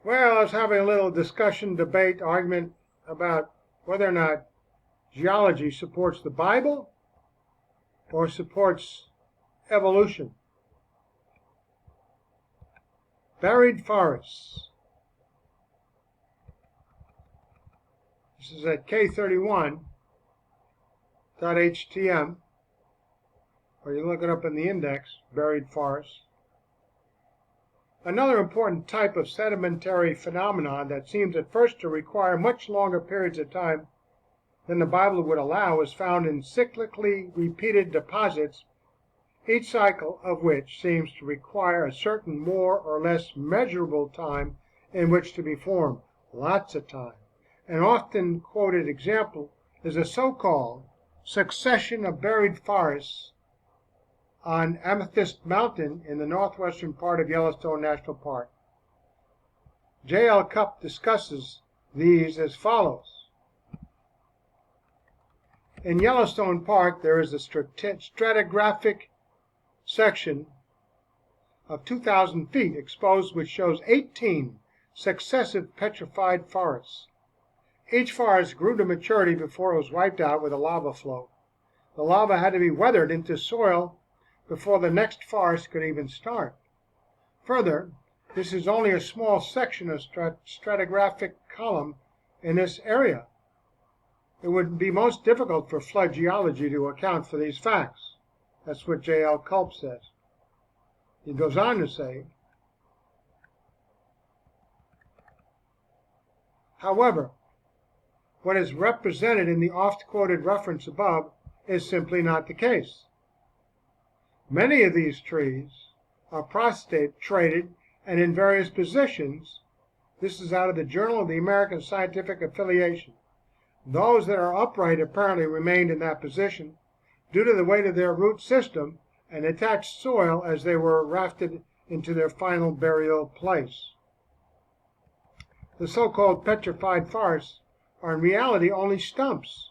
Well, I was having a little discussion, debate, argument about whether or not geology supports the Bible or supports evolution. Buried forests. This is at K31.htm, or you look it up in the index, buried forests. Another important type of sedimentary phenomenon that seems at first to require much longer periods of time than the Bible would allow is found in cyclically repeated deposits, each cycle of which seems to require a certain more or less measurable time in which to be formed. Lots of time. An often quoted example is a so-called succession of buried forests on Amethyst Mountain in the northwestern part of Yellowstone National Park. J.L. Kulp discusses these as follows. In Yellowstone Park, there is a stratigraphic section of 2,000 feet exposed, which shows 18 successive petrified forests. Each forest grew to maturity before it was wiped out with a lava flow. The lava had to be weathered into soil before the next forest could even start. Further, this is only a small section of stratigraphic column in this area. It would be most difficult for flood geology to account for these facts. That's what J.L. Kulp says. He goes on to say, however, what is represented in the oft-quoted reference above is simply not the case. Many of these trees are prostrated and in various positions. This is out of the Journal of the American Scientific Affiliation. Those that are upright apparently remained in that position due to the weight of their root system and attached soil as they were rafted into their final burial place. The so-called petrified forests are in reality only stumps.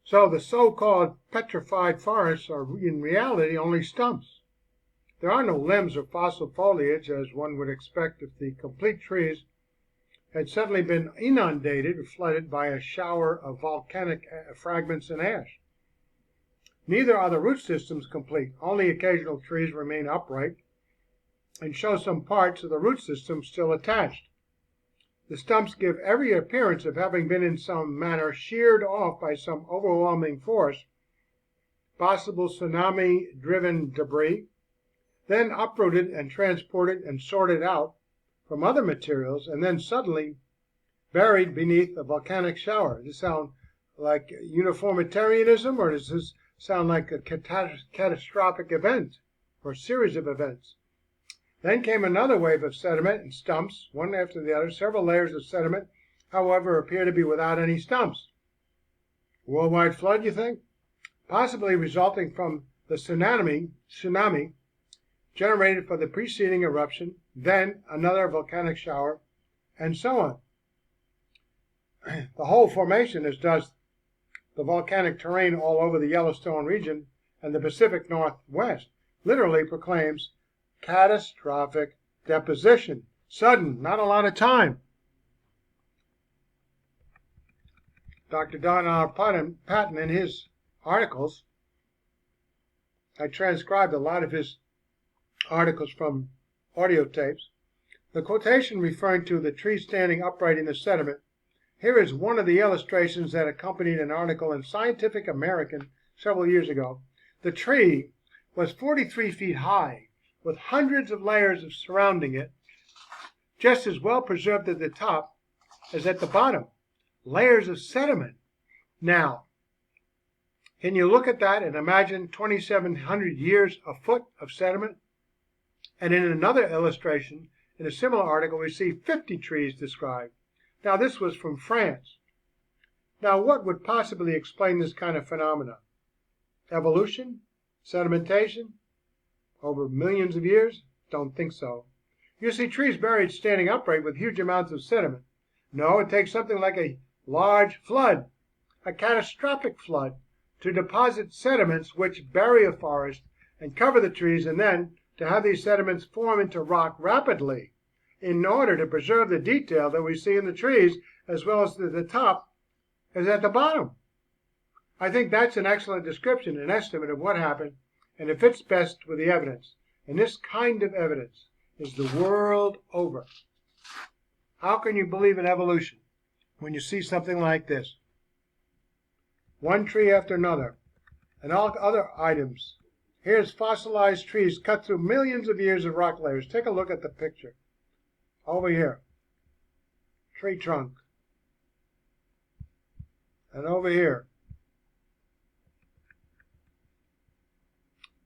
So the so-called petrified forests are in reality only stumps. There are no limbs or fossil foliage, as one would expect if the complete trees had suddenly been inundated or flooded by a shower of volcanic fragments and ash. Neither are the root systems complete. Only occasional trees remain upright and show some parts of the root system still attached. The stumps give every appearance of having been in some manner sheared off by some overwhelming force, possible tsunami-driven debris, then uprooted and transported and sorted out from other materials, and then suddenly buried beneath a volcanic shower. Does this sound like uniformitarianism, or does this sound like a catastrophic event or series of events? Then came another wave of sediment and stumps, one after the other. Several layers of sediment, however, appear to be without any stumps. Worldwide flood, you think? Possibly resulting from the tsunami generated for the preceding eruption, then another volcanic shower, and so on. The whole formation, as does the volcanic terrain all over the Yellowstone region and the Pacific Northwest, literally proclaims catastrophic deposition. Sudden, not a lot of time. Dr. Don R. Patton, in his articles, I transcribed a lot of his articles from audio tapes. The quotation referring to the tree standing upright in the sediment, here is one of the illustrations that accompanied an article in Scientific American several years ago. The tree was 43 feet high, with hundreds of layers surrounding it, just as well preserved at the top as at the bottom. Layers of sediment. Now, can you look at that and imagine 2,700 years a foot of sediment? And in another illustration, in a similar article, we see 50 trees described. Now, this was from France. Now, what would possibly explain this kind of phenomena? Evolution? Sedimentation? Over millions of years? Don't think so. You see trees buried standing upright with huge amounts of sediment. No, it takes something like a large flood, a catastrophic flood, to deposit sediments which bury a forest and cover the trees, and then to have these sediments form into rock rapidly. in order to preserve the detail that we see in the trees, as well as the top is at the bottom. I think that's an excellent description, an estimate of what happened, and it fits best with the evidence. And this kind of evidence is the world over. How can you believe in evolution when you see something like this? One tree after another, and all other items. Here's fossilized trees cut through millions of years of rock layers. Take a look at the picture. Over here, tree trunk. And over here,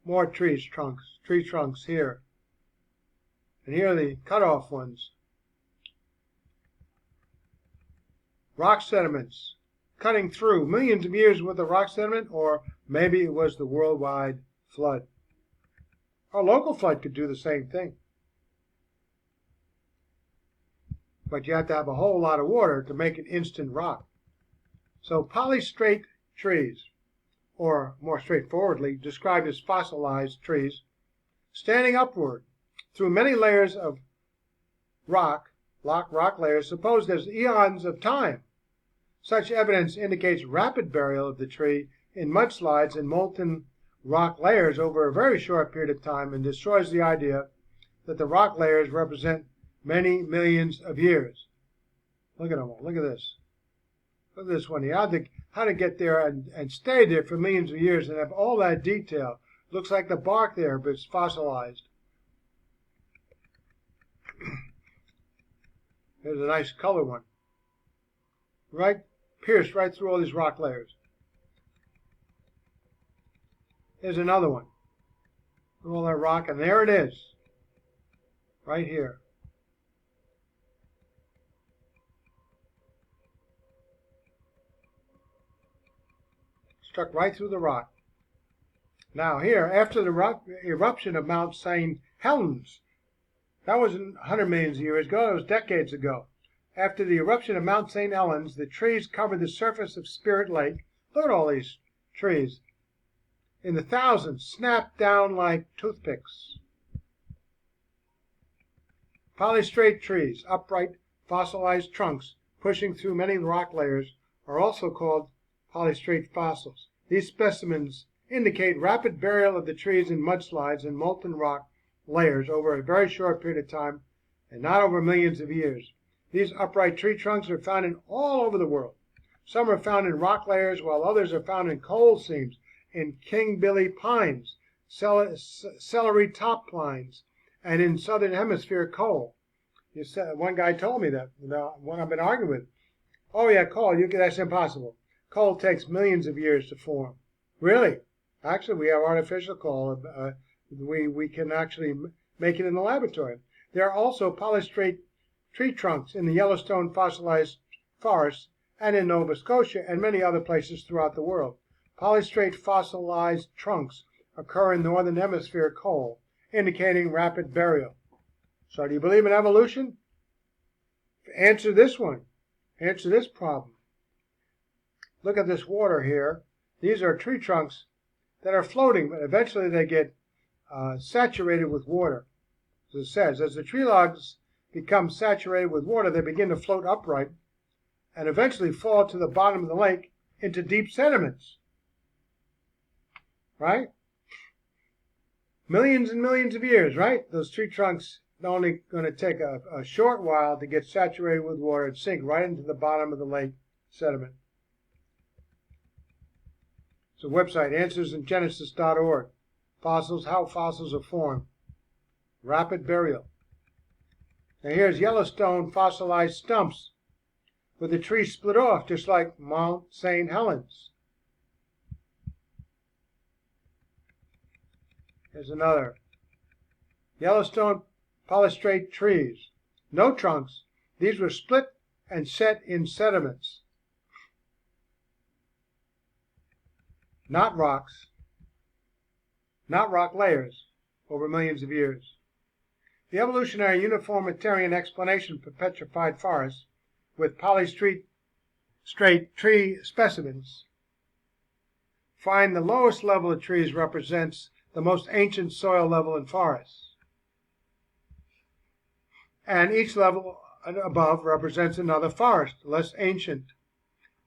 more tree trunks here. And here are the cut-off ones. Rock sediments, cutting through millions of years worth of rock sediment, or maybe it was the worldwide flood. A local flood could do the same thing. But you have to have a whole lot of water to make it instant rock. So polystrate trees, or more straightforwardly described as fossilized trees, standing upward through many layers of rock layers supposed as eons of time. Such evidence indicates rapid burial of the tree in mudslides and molten rock layers over a very short period of time, and destroys the idea that the rock layers represent many millions of years. Look at them all. Look at this. Look at this one here. How to get there and stay there for millions of years and have all that detail. Looks like the bark there, but it's fossilized. Here's a nice color one. Right? Pierced right through all these rock layers. Here's another one. All that rock, and there it is. Right here. Struck right through the rock. Now here, after the eruption of Mount St. Helens, that wasn't 100 million years ago, it was decades ago. After the eruption of Mount St. Helens, the trees covered the surface of Spirit Lake. Look at all these trees. In the thousands, snapped down like toothpicks. Polystrate trees, upright fossilized trunks pushing through many rock layers, are also called polystrate fossils. These specimens indicate rapid burial of the trees in mudslides and molten rock layers over a very short period of time, and not over millions of years. These upright tree trunks are found in all over the world. Some are found in rock layers, while others are found in coal seams, in king billy pines, celery top pines, and in southern hemisphere coal. One guy told me that, the one I've been arguing with. Oh yeah, coal, that's impossible. Coal takes millions of years to form. Really? Actually, we have artificial coal. We can actually make it in the laboratory. There are also polystrate tree trunks in the Yellowstone fossilized forests and in Nova Scotia and many other places throughout the world. Polystrate fossilized trunks occur in northern hemisphere coal, indicating rapid burial. So do you believe in evolution? Answer this one. Answer this problem. Look at this water here. These are tree trunks that are floating, but eventually they get saturated with water. As it says, as the tree logs become saturated with water, they begin to float upright and eventually fall to the bottom of the lake into deep sediments. Right? Millions and millions of years, right? Those tree trunks are only going to take a short while to get saturated with water and sink right into the bottom of the lake sediment. It's a website, answersingenesis.org. Fossils, how fossils are formed. Rapid burial. Now here's Yellowstone fossilized stumps with the tree split off, just like Mount St. Helens. Here's another. Yellowstone polystrate trees. No trunks. These were split and set in sediments. Not rocks. Not rock layers over millions of years. The evolutionary uniformitarian explanation for petrified forests with polystrate tree specimens find the lowest level of trees represents the most ancient soil level in forests. and each level above represents another forest, less ancient.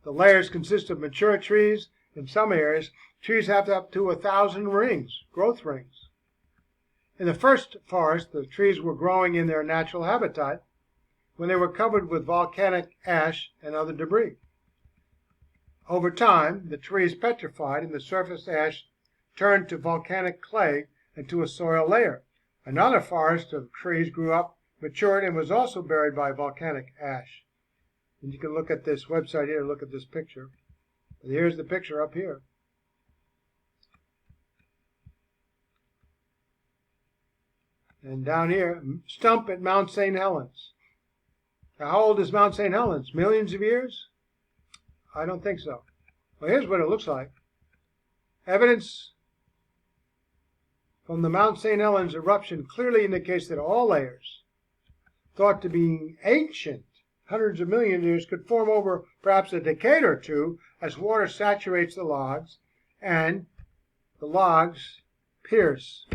The layers consist of mature trees. In some areas, trees have up to 1,000 rings, growth rings. In the first forest, the trees were growing in their natural habitat when they were covered with volcanic ash and other debris. Over time, the trees petrified and the surface ash turned to volcanic clay and to a soil layer. Another forest of trees grew up, matured, and was also buried by volcanic ash. And you can look at this website here, look at this picture. Here's the picture up here. And down here, stump at Mount St. Helens. Now, how old is Mount St. Helens? Millions of years? I don't think so. Well, here's what it looks like. Evidence from the Mount St. Helens eruption clearly indicates that all layers, thought to be ancient, hundreds of millions of years, could form over perhaps a decade or two as water saturates the logs and the logs pierces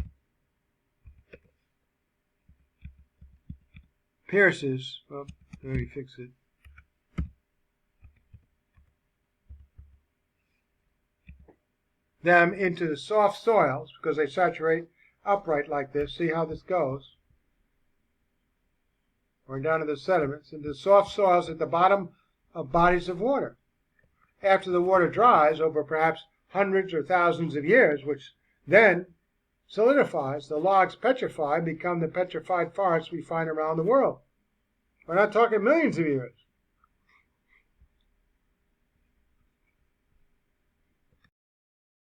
well, let me fix it. Them into the soft soils because they saturate upright like this. See how this goes? Or down to the sediments, into soft soils at the bottom of bodies of water. After the water dries over perhaps hundreds or thousands of years, which then solidifies, the logs petrify, become the petrified forests we find around the world. We're not talking millions of years.